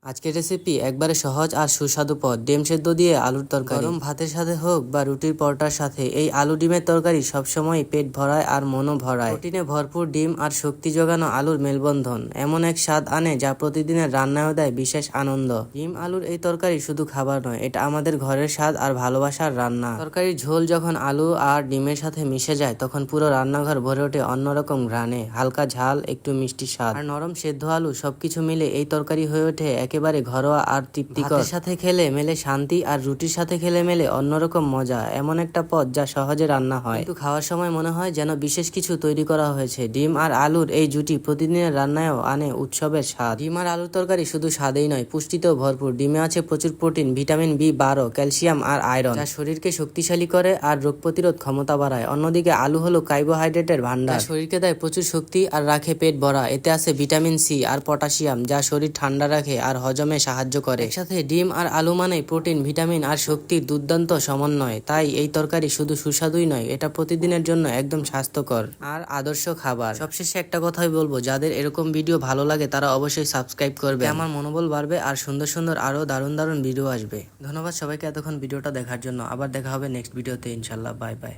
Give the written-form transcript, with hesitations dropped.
আজকের রেসিপি একবারে সহজ আর সুস্বাদু পদ, ডিম সেদ্ধ দিয়ে আলুর তরকারি। গরম ভাতের সাথে হোক বা রুটির পরোটার সাথে এই আলু ডিমের তরকারি সবসময় পেট ভরায় আর মনও ভরায়। প্রোটিনে ভরপুর ডিম আর শক্তি যোগানো আলুর মেলবন্ধন এমন এক স্বাদ আনে যা প্রতিদিনের রান্নায় দেয় বিশেষ আনন্দ। ডিম আলুর এই তরকারি শুধু খাবার নয়, এটা আমাদের ঘরের স্বাদ আর ভালোবাসার রান্না। তরকারির ঝোল যখন আলু আর ডিমের সাথে মিশে যায় তখন পুরো রান্নাঘর ভরে ওঠে অন্যরকম ঘ্রাণে। হালকা ঝাল, একটু মিষ্টি স্বাদ আর নরম সেদ্ধ আলু সবকিছু মিলে এই তরকারি হয়ে ওঠে একেবারে ঘরোয়া আর তৃপ্তিকর। ভাতের সাথে খেলে মেলে শান্তি আর রুটির সাথে খেলে মেলে অন্যরকম মজা। এমন একটা পদ যা সহজে রান্না হয় কিন্তু খাওয়ার সময় মনে হয় যেন বিশেষ কিছু তৈরি করা হয়েছে। ডিম আর আলুর এই জুটি প্রতিদিনের রান্নায়ও আনে উৎসবের স্বাদ। ডিম আর আলুর তরকারি শুধু স্বাদেই নয়, পুষ্টিতেও ভরপুর। ডিমে আছে প্রচুর প্রোটিন, ভিটামিন B12, ক্যালসিয়াম আর আয়রন, যা শরীরকে শক্তিশালী করে আর রোগ প্রতিরোধ ক্ষমতা বাড়ায়। অন্যদিকে আলু হলো কার্বোহাইড্রেটের ভান্ডার, শরীরকে দেয় প্রচুর শক্তি আর রাখে পেট ভরা। এতে আছে ভিটামিন C আর পটাশিয়াম, যা শরীর ঠান্ডা রাখে আর হজমে সাহায্য করে। একসাথে ডিম আর আলু মানে প্রোটিন, ভিটামিন আর শক্তির দুর্দান্ত সমন্বয়। তাই এই তরকারি শুধু সুস্বাদুই নয়, এটা প্রতিদিনের জন্য একদম স্বাস্থ্যকর আর আদর্শ খাবার। সবশেষে একটা কথাই বলবো, যাদের এরকম ভিডিও ভালো লাগে তারা অবশ্যই সাবস্ক্রাইব করবে, আমার মনোবল বাড়বে আর সুন্দর সুন্দর আরো দারুণ দারুণ ভিডিও আসবে। ধন্যবাদ সবাইকে এতক্ষণ ভিডিওটা দেখার জন্য। আবার দেখা হবে নেক্সট ভিডিওতে ইনশাল্লাহ। Bye bye.